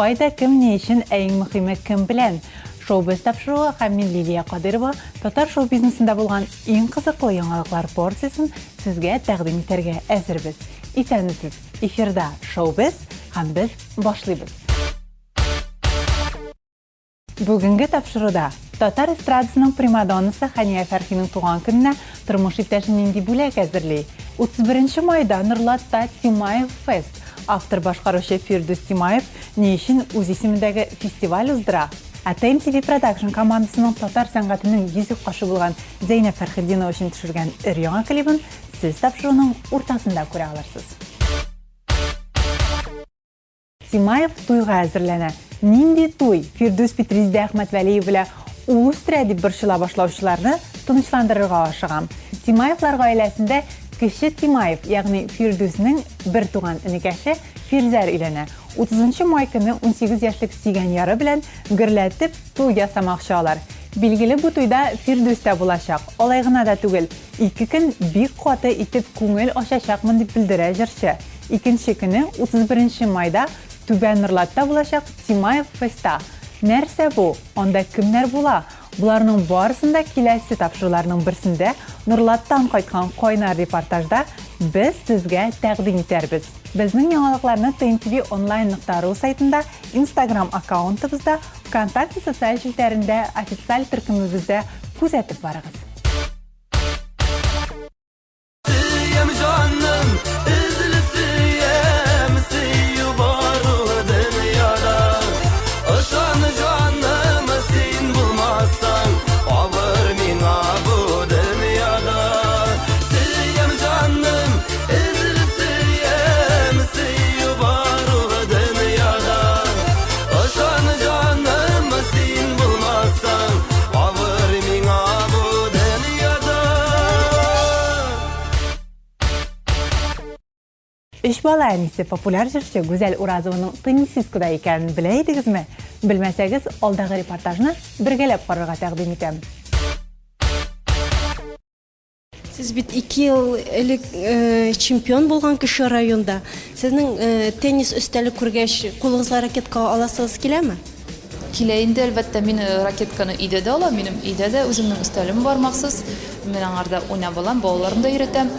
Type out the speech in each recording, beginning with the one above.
Қайда кім не үшін әйін мұхимі кім білен? Шоу-біз тапшыруы Хамин Лилия Қадырова татар шоу-бизнесінде болған ең қызықлы жаңалықтар порциясын сізге тәқдим етерге әзірбіз. Исәнісіз, эфирда шоу-біз, һәм біз башлайбыз. Бүгінгі тапшыруда татар эстрадасының примадоннасы Хания Фәрхинең туган көненә тормыш иптәше нинди бүләк әзерли. 31 майда Нурлатта Тимаев фест. Автор башкаручы Фирдус Тимаев не өчен үз исемендәге фестиваль уздыра. TMTV Production командасының татар сәнгатының йөзек кашы булган Зәйнәп Фәрхетдинова өчен төшергән өр-яңа клибын сез тапшыруның уртасында күрә алырсыз. Тимаев туйга әзерләнә. Нинди туй? Фирдус Петризде Әхмәтвәлиев белән улус дип борчыла башлаучыларны тынычландырырга ашыгам. Тимаевлар гаиләсендә кече Тимаев, ягъни Фирдусның бер туган энекәше Фирзәр өйләнә. 30 май көне 18 яшьлек сигән яры белән гөрләтеп туй ясамакчы алар. Билгеле бу туйда Фирдус та булачак. Алай гына да түгел. 2 көн бик каты итеп күңел ачачакмын дип белдерә җырчы. Икенче көне 31 майда Түбән Нурлатта булачак Тимаев феста. Нәрсә бу? Анда кемнәр була? Буларның барысында киләсе тапшыруларның берсендә Нурлаттан кайткан кайнар репортажда без сезгә тәкъдим итәрбез. Безнең яңалыкларны TMTV online.ru сайтында, Instagram аккаунтыбызда, ВКонтакте социаль җилтәрендә, официаль төркемебездә күзәтеп барыгыз. Үш бала әнисе популяр җырчы Гүзәл Уразованың теннисисткада икәнен белә идегезме? Белмәсәгез, алдагы репортажны бергәләп карарга тәкъдим итәм. Сез бит 2 ел элек чемпион булган кеше районда. Сезнең теннис өстәле күргәч, кулыгызга ракетка аласыз киләме? Килә инде, әлбәттә, мин ракетканы өйдә дә алам, минем өйдә дә үземнең өстәлем бар махсус. Мин аңарда уйнап алам, балаларымны да өйрәтәм.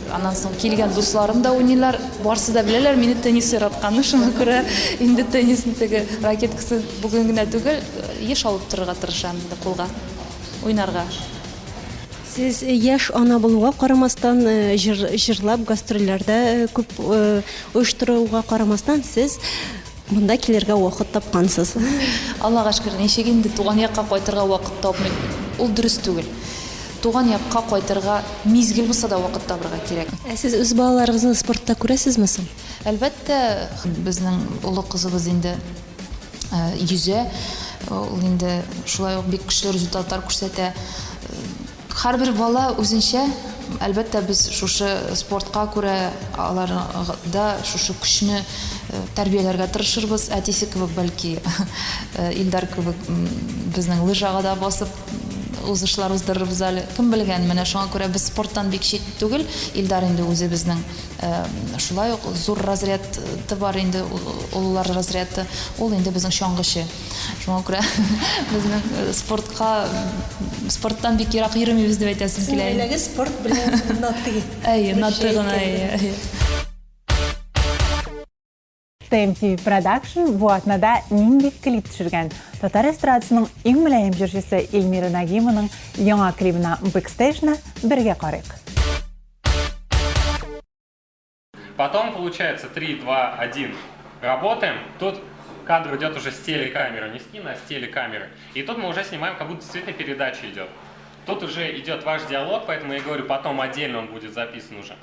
Аннан соң килгән дусларым да уйныйлар. Барсы да беләләр мине теннис яратканны, шуңа күрә инде теннисның теге ракеткасы бүген генә түгел, еш алып торырга тырышам инде кулга, уйнарга. Сез яшь ана булуга карамастан, җырлап гастрольләрдә күп оештыруга карамастан, сез монда килергә вакыт тапкансыз. Аллага шөкер, ничек инде туган якка кайтырга вакыт тапмый. Ул дөрес түгел. Туган якка кайтырга мизгел булса да вакыт табырга кирәк. Сез үз балаларыгызны спортта күрәсезме соң? Әлбәттә, безнең улы кызыбыз инде йөзә. Ул инде шулай ук бик көчле результатлар күрсәтә. Һәрбер бала үзенчә, әлбәттә, без шушы спортка күрә аларда шушы көчне тәрбияләргә тырышырбыз. Әтисе кебек, бәлки, Илдар кебек безнең лыжага да басып узышлар уздырырбыз әле. Кем белгән, менә шуңа күрә без спорттан бик чит түгел. Илдар инде үзе безнең шулай ук зур разряды бар инде, уллар разряды. Ул инде безнең чаңгычы. Шуңа күрә безнең спорттан бик ерак йөрмибез дип әйтәсем килә. Әлеге спорт белән натыгы. Натыгы. TMTV Production бу атнада нинди клип төшергән? Татар эстрадасының иң мөлаем җырчысы Эльмира Нагимованың яңа клибына Backstage-ны бергә карыйк. Потом получается 3, 2, 1. Работаем. Тут кадр идет уже с телекамеры, не с кино, а с телекамеры. И тут мы уже снимаем, как будто с цветной передачи идет. Тут уже идет ваш диалог, поэтому я говорю, потом отдельно он будет записан уже.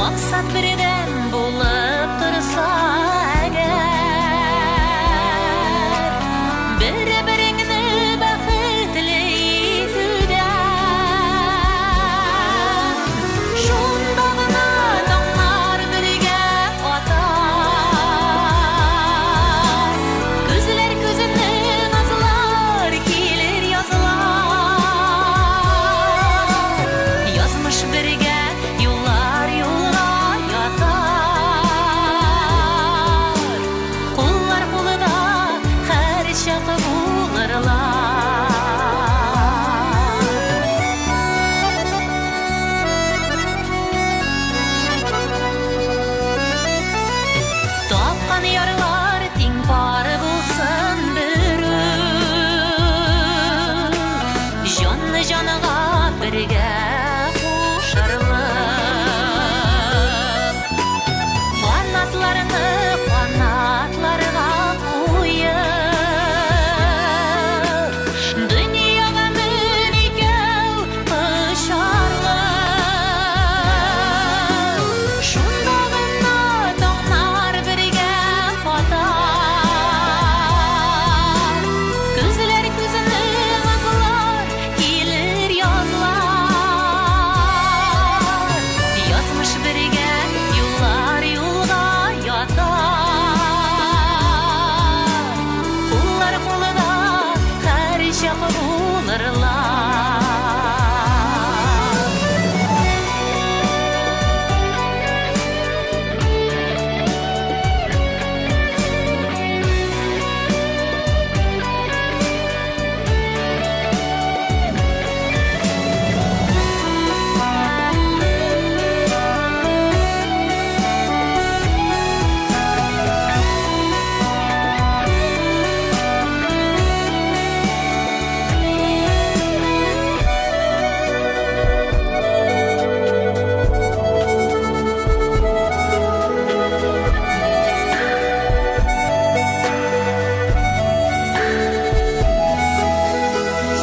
Мақсат бірден болып тұрса әгер, бір-біріңді бақытлы етуде, шондағына таңдар бірге атар, көзлер көзімнің азылар, келер yazılar, yazmış бірге yollar yolға yatar, қоллар қолыда hər шақы болырlar. Тапқан ярлар тең пары болсын бүріп, жанны жаныға бірге қошарлық, қанатларыны қанатларға қойып, дүнияға мін екеу құшарлық, шондағына таңдар бірге батар, көзлер көзінің азылар, келер yazılar, yazmış бірге yollar yolға yatar, қоллар қолыда hər шақы болырlar.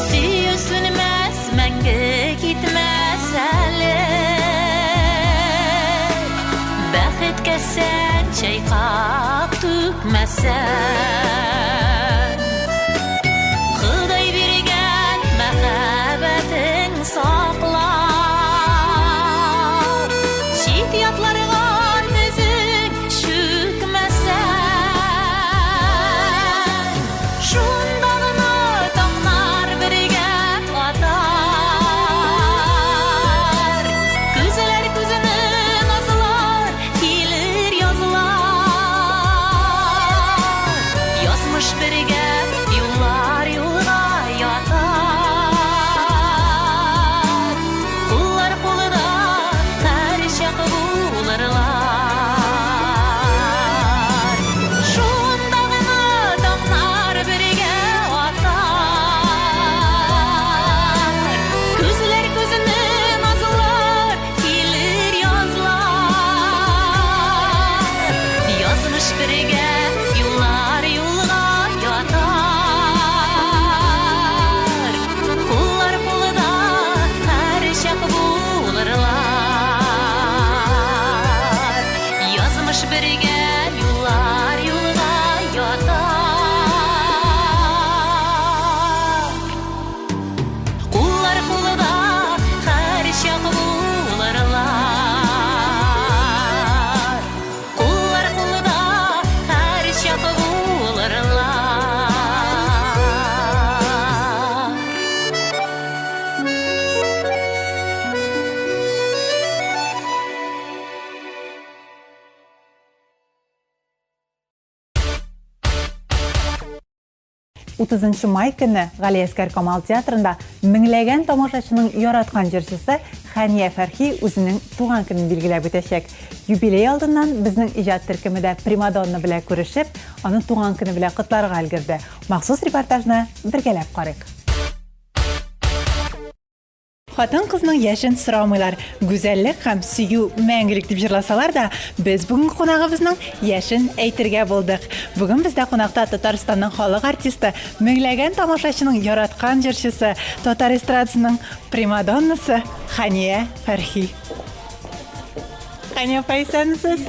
Süyü sönmez, мәңгі кетмес әлі, бәхетке сән шайқап төкмәсән, Құдай берген мәхәббәтің сақлап, шет ятларға өзің шөкмәсән, шондағына таңдар бірге атар, көзлер көзінің азылар, келер yazılar, yazmış бірге yollar yolға yatar, қоллар қолыда hər шақы болырlar, шондағына таңдар бірге атар, көзлер көзінің азылар, келер yazılar, yazmış бірге yollar yolға yatar, қоллар қолыда hər шақы болырlar, yazmış бірге yollar yolға yatar, қоллар қолыда hər шақы болырlar, қоллар қолыда hər шақы болырlar. Утызынчы май көні Ғалиәскер Камал театрында меңләгән тамашачының яраткан җырчысы Хәния Фәрхи үзенең туган көнен билгеләп үтәчәк. Юбилей алдыннан безнең иҗат төркемендә примадонна белән күрешеп, аның туган көне белән котларга өлгерде. Махсус репортажны бергәләп карыйк. Хатын кызның яшен сорамыйлар. Гүзәллек һәм сөю мәңгелек дип җырласалар да, без бүген кунагыбызның яшен әйтергә булдык. Бүген бездә кунакта Татарстанның халык артисты, меңләгән тамашачының яраткан җырчысы, татар эстрадасының примадоннасы Хәния Фәрхи. Хания Файсансыз.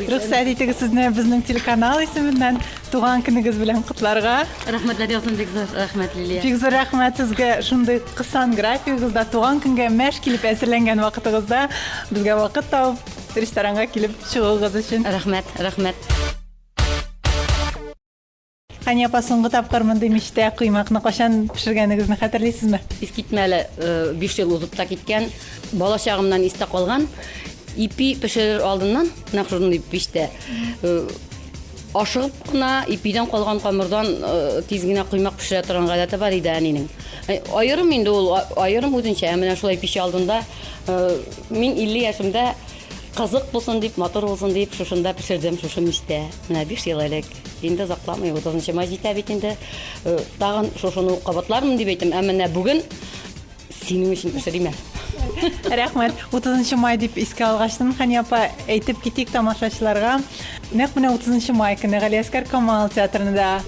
Рөхсәт итегез сезне безнең телеканал исеменнән туган көнегез белән котларга. Рәхмәтләр язсын, бик зур рәхмәт Лилия. Бик зур рәхмәт сезгә шундый кысан графигыгызда туган көнгә мәш килеп әзерләнгән вакытыгызда безгә вакыт табып ресторанга килеп чыгуыгыз өчен. Рәхмәт. Хания апа, соңгы тапкыр мондый мичтә кыймакны качан пешергәнегезне хәтерлисезме? Искитмәле 5 ел узып та киткән. Бала чагымнан истә калган. Ипи пешерер алдыннан, нәкъ шундый пештә ашыгып кына ипидән калган камырдан тиз генә кыймак пешерә торган гадәте бар иде әнинең. Аерым инде ул, аерым үзенчә, менә шулай пеш алдында мин 50 яшымда кызык булсын дип, мотор булсын дип, шушында пешердем, шушы мичтә. Менә 5 ел элек. Инде закламый, 30 май җитә бит инде. Тагын шушыны кабатлармын дип әйтәм, әмма бүген синең өчен пешерим. Рәхмәт. 30 май дип искә алгаштым. Хания апа, әйтеп китик тамашачыларга. Нәкъ менә 30 май көне Галиәскәр Камал театрында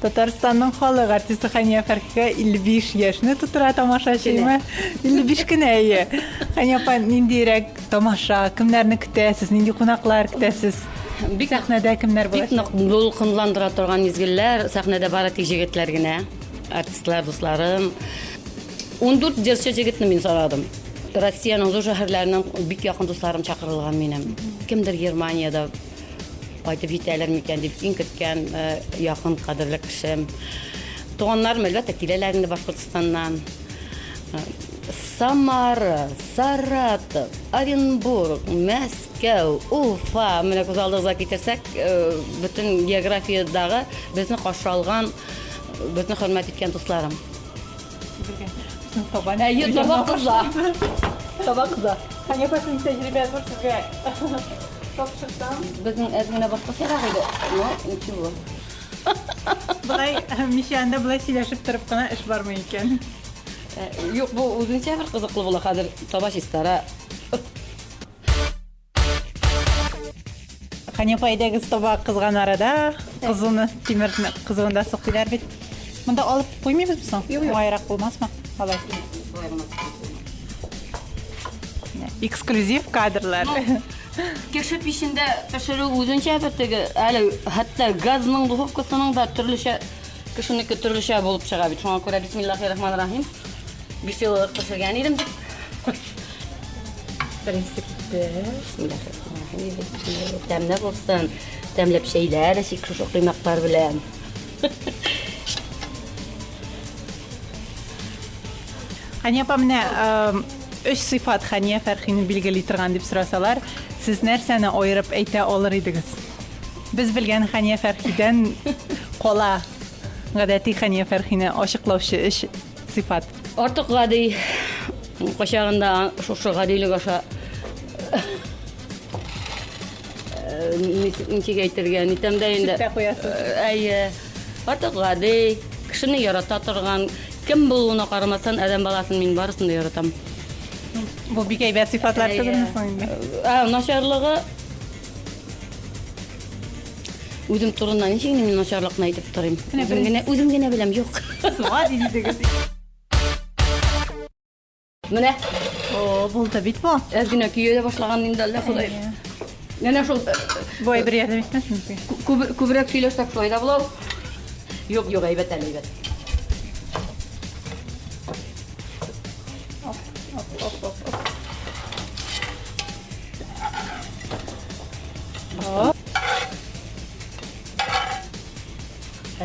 Татарстанның халык артисты Хания Фәрхигә 55 яшьне тутыра тамашачымы? 55 кенә. Хания апа, ниндирәк тамаша, кемнәрне көтәсез, нинди кунаклар көтәсез? Бик сәхнәдә кемнәр булачак? Бик нык дулкынландыра торган мизгелләр, сәхнәдә бары тик җегетләр генә, артистлар, дусларым. 14 җырчы җегетне мин сарадым. Россиянең зур шәһәрләреннән бик якын дусларым чакырылган минем. Кемдер Германиядә кайтып җитәләр микән дип иң көткән якын кадерле кешем. Туганнарым әлбәттә киләләр инде Башкортстаннан. Самара, Саратов, Оренбург, Мәскәү, Уфа, менә күз алдыгызга китерсәк, бөтен географиядагы безне каршы алган, безне хөрмәт иткән дусларым. Таба кыза. Хания апа, синең тәҗрибә зур сезгә. Тапшырсам. Безнең әзгенә башкачарак иде. Ничего. Булай мишәндә булай сөйләшеп торып кына эш бармы икән? Юк, бу үзенчә бер кызыклы була хәзер табаш истара. Хания апа, әйдәгез таба кызган арада, кызуны тимерне кызуында соклар бит. Монда алып куймыйбыз соң? Майрак булмасмы? Алай. Эксклюзив кадрлар. Кеше пишендә пешерү үзенчә бер теге, әле хәтта газның духовкасының да төрлечә кешенеке төрлечә булып чыга бит. Шуңа күрә бисмиллаһир-рахманир-рахим. 5 ел пешергән идем дип. Тәмле булсын, тәмләп шәйләр, шушы кыймактар белән. Хания апа, менә 3 сыйфат Хания Фәрхине билгели торган дип сорасалар, сез нәрсәне аерып әйтә алыр идегез? Без белгән Хания Фәрхидән кала гадәти Хания Фәрхине ачыклаучы 3 сыйфат. Артык гади качагында шушы гадилек аша ничек әйтергә, нитәмдә инде. Әйе. Артык гади, кешене ярата торган, кем булуына карамасан, адәм баласын мин барысын да яратам. Бу бик әйбәт сыйфатлар түгелме соң инде? Начарлыгы үзем турында ничек мин начарлыкны әйтеп торыйм. Үзем генә беләм, юк. Гади дидегез. Менә Булды бит бу. әзгенә көйә башлаган инде Алла Худай. Менә шул Бу әйбер ярдәм итмәсме? күбрәк сөйләшсәк шулай да була. Юк, әйбәт әле, әйбәт.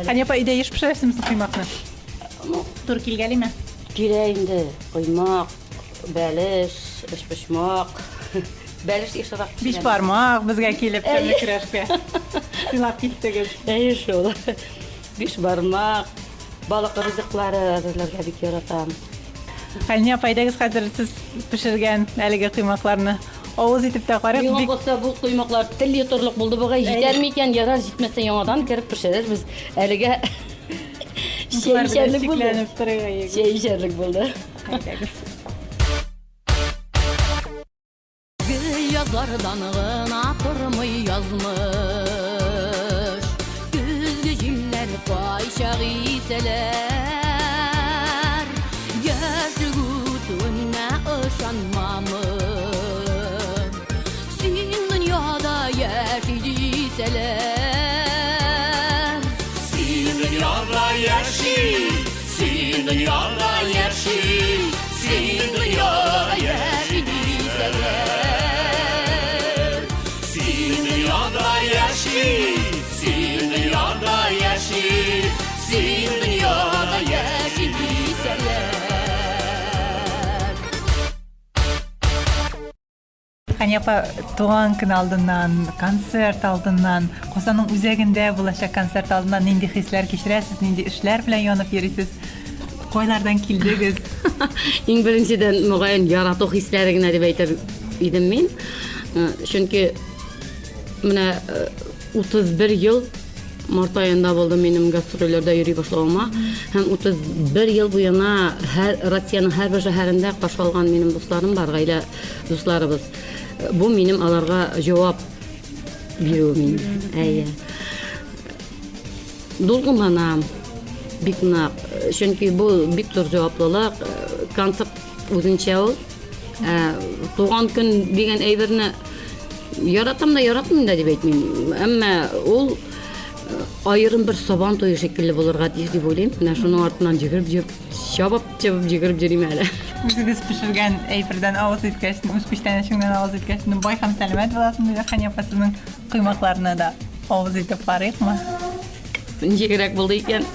Хания апа, идә еш пешерәсез кыймакны? Тур килгәлеме? Кирә инде, кыймак, бәлеш, эшпешмак. Бәлеш ишарак. 5 бармак безгә килеп тәмле көрәшкә. Сыйлап киттегез. Әйе шул. 5 бармак, балык ризыклары әзерләргә бик яратам. Хания апа, әйдәгез хәзер сез пешергән әлеге кыймакларны авыз итеп тә карап, Миңа бик булса бу кыймаклар телле торлык булды бугай, җитәрме икән, ярар, җитмәсә яңадан кереп пешерербез. Әлегә шәйләрлек булды. шикләнеп торырга егет. Шәйләрлек булды. Әйдәгез. Yazlardan gına tırmay yazmış Güzgü cimler fayşağı iseler Gerçi gütüne ışanmamın Син дөньяда яшисәләр. Ханьяпа туган көн алдыннан, концерт алдыннан, Косаның үзәгендә булачак концерт алдыннан нинди хисләр кичерәсез, нинди эшләр белән янып йөрисез? Кайлардан килдегез? Иң беренчедән мөгаен ярату хисләре генә дип әйтер идем мин. Чөнки менә 31 ел март аенда булды минем гастрольләрдә йөри башлаганыма. Һәм 31 ел буена Россиянең һәрбер шәһәрендә кашалган минем дусларым бар, гаилә дусларыбыз. Бу минем аларга җавап бирү мин. Әйе. Дулкынланам. Бик нык. Чөнки бу бик зур җаваплылык. Концерт үзенчә ул. Туган көн дигән әйберне яратам да яратмыйм да дип әйтмим. Әмма ул айрым бер сабан туе шикелле булырга тиеш дип уйлыйм. Менә шуның артыннан җигереп, чабып җигереп йөрим әле. Үзегез пешергән әйбердән авыз иткәчтен, үз пештәнәчеңнән авыз иткәчтен бай һәм сәламәт буласың дип Ханьяпа сезнең кыймакларны да авыз итеп карыйкмы? Ничегрәк булды икән?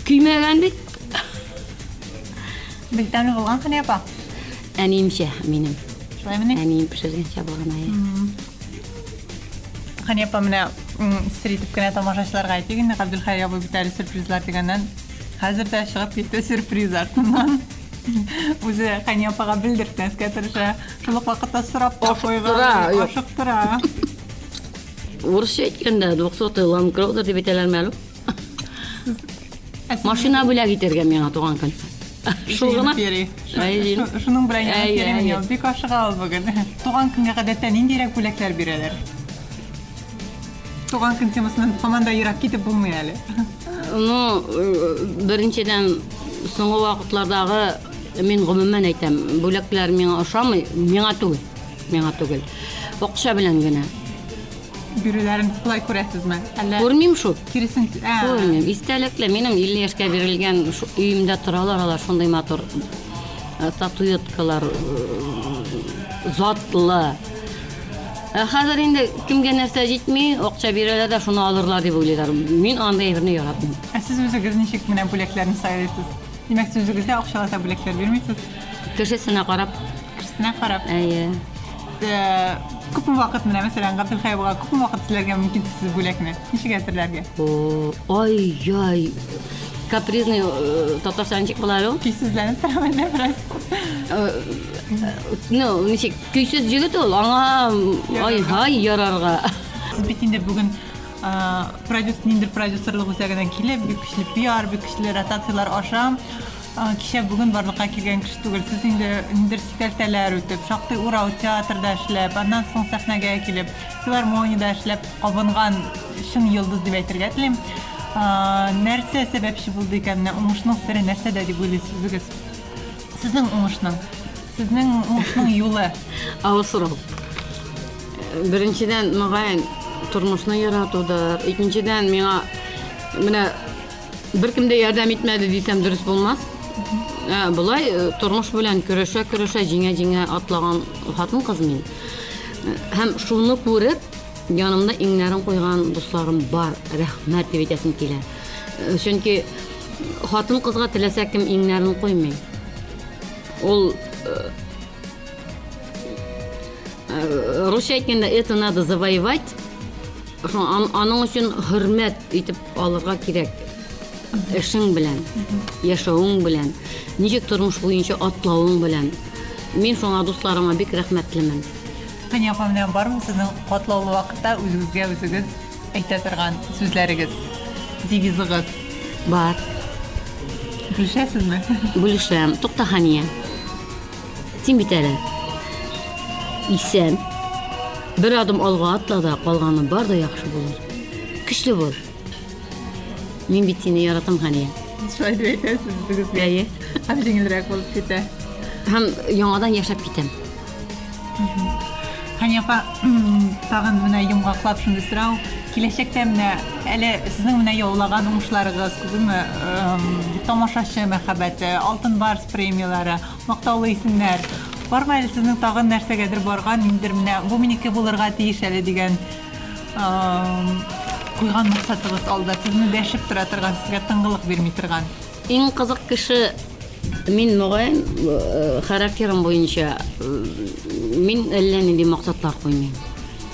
Көймәгән бит. Бик тәмле булган Ханьяпа. Әниемчә минем. Шулаймыни? Әнием пешергәнчә булган ая. Ханьяпа менә сер итеп кенә тамашачыларга әйтик инде, Габделхай абый бит әле сюрпризлар дигәннән хәзер дә чыгып китте сюрприз артыннан. Үзе Ханьяпага белдертмәскә тырыша. Шул ук вакытта сорап та куйган. Ашыктыра. Урысча әйткәндә 200 лам кроудер дип әйтәләр мәлу. Машина бүләк итәргә миңа туган көн. Шул гына. Шуның белән яңа бик ашыга ул бүген. Туган көнгә гадәттә ниндирәк бүләкләр бирәләр? Туган көн темасыннан команда ерак китеп булмый әле. Ну, беренчедән соңгы вакытлардагы мин гомумән әйтәм, бүләкләр миңа ошамый, миңа түгел. Акча белән генә. Бирүләрен кулай күрәсезме? Әллә Күрмим шул. киресенчә? Күрмим. Истәлекле минем 50 яшькә бирелгән өемдә торалар, алар шундый матур статуэткалар, затлы. Хәзер инде кемгә нәрсә җитми, акча бирәләр дә шуны алырлар дип уйлыйлар. Мин андай берне яратмыйм. Сез үзегез ничек менә бүләкләрне сайлыйсыз? Димәк, сез үзегезгә акчалата бүләкләр бирмисез? Кешесенә карап. Кешесенә карап. Әйе. Күпме вакыт менә мәсәлән Габделхай абыйга күпме вакыт сезләргә мөмкин сез бүләкне? Ничек әзерләргә? Ай. Капризный татарстанчик булар ул. Кисезләнеп торам әле бераз. Ну, ничек көйсез җегет ул. Аңа ай ярарга. Сез бит инде бүген продюсерлык үзәгеннән килеп, бик көчле пиар, бик көчле ротациялар аша. Кичә бүген барлыкка килгән кеше түгел. Сез инде университетләр үтеп, шактый Урал театрда эшләп, аннан соң сәхнәгә килеп, филармониядә эшләп кабынган чын йолдыз дип әйтергә телим. Нәрсә сәбәпче булды икән? Уңышның сыры нәрсәдә дип уйлыйсыз үзегез? Сезнең уңышның юлы. Авысырау. Беренчедән мөгаен тормышны яратудыр. Икенчедән миңа менә беркем дә ярдәм итмәде дисәм дөрес булмас. Булай тормыш белән көрәшә җиңә атлаган хатын кыз мин. Һәм шуны күреп янымда иңнәрен куйган дусларым бар. Рәхмәт дип әйтәсем килә. Чөнки хатын кызга теләсә кем иңнәрен куймый. Ул русча әйткәндә это надо завоевать. Аның өчен хөрмәт итеп алырга кирәк. Эшең белән, яшәвең белән, ничек тормыш буенча атлавың белән. Мин шуңа дусларыма бик рәхмәтлемен. Ханьяпа менән бармы сезнең катлаулы вакытта үзегез әйтә торган сүзләрегез, девизыгыз? Бар. Бүлешәсезме? Бүлешәм. Тукта Хания. Син бит әле исән. Бер адым алга атла да калганы бар да яхшы булыр. Көчле бул. Мин бит сине яратам, Хания. Шулай дип әйтәсез үзегезгә. Әйе. Һәм җиңелрәк булып китә. Һәм яңадан яшәп китәм. Ханьяпа, тагын менә йомгаклап шундый сорау. Киләчәктә менә әле сезнең менә яулаган уңышларыгыз, күпме тамашачы мәхәббәте, Алтын Барс премиялары, мактаулы исемнәр. Бармы әле сезнең тагын нәрсәгәдер барган, ниндидер менә бу минеке булырга тиеш әле дигән куйган максатыгыз алда сезне дәшеп тора торган, сезгә тынгылык бирми торган? Иң кызык кеше мин мөгаен характерым буенча мин әллә нинди максатлар куймыйм.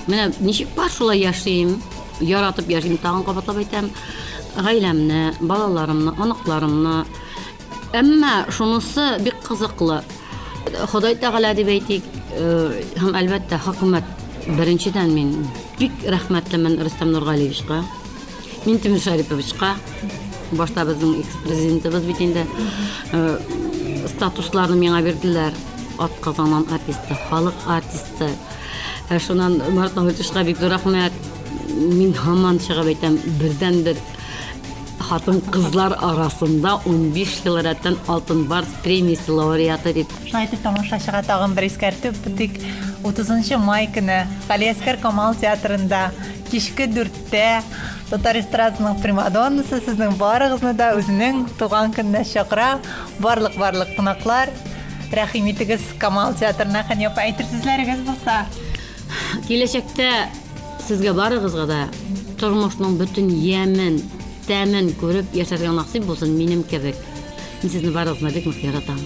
Менә ничек бар шулай яшим, яратып яшим, тагын кабатлап әйтәм, гаиләмне, балаларымны, аныкларымны. Әмма шунысы бик кызыклы. Ходай Тәгалә дип әйтик, һәм әлбәттә хөкүмәт беренчедән мин бик рәхмәтлемен Рөстәм Нургалиевичка, Минтимер Шәриповичка. Башта безнең экс-президентыбыз бит инде статусларны миңа бирделәр. Атказанган артисты, халык артисты. Шуннан Марат Нәүтишка бик рәхмәт. Мин һаман чыгып әйтәм, бердән-бер хатын-кызлар арасында 15 ел рәттән алтын барс премиясе лауреаты дип. Шулай итеп, тамашачыга тагын бер искәртеп битик. 30 май көне Галиәскәр Камал театрында кичке 4-тә Татар эстрадасының примадоннасы сезнең барыгызны да үзенең туган көненә чакыра. Барлык кунаклар, рәхим итегез Камал театрына, һәм япа әйтер сүзләрегез булса. Киләчәктә сезгә барыгызга да тормышның бөтен ямен, тәмен күреп яшәргә насыйп булсын минем кебек. Мин сезне барыгызны бик нык яратам.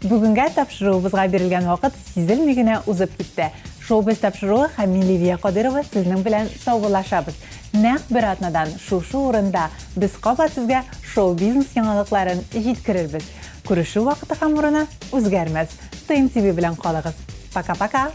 Бүгенгә тапшыруыбызга бирелгән вакыт сизелми генә узып китте. Шоу-биз тапшыруы һәм Лилия Кадырова сезнең белән саубуллашабыз. Нәкъ бер атнадан шушы урында без кабат сезгә шоу-бизнес яңалыкларын җиткерербез. Күрешү вакыты һәм урыны үзгәрмәс. ТМТV белән калыгыз. Пока-пока.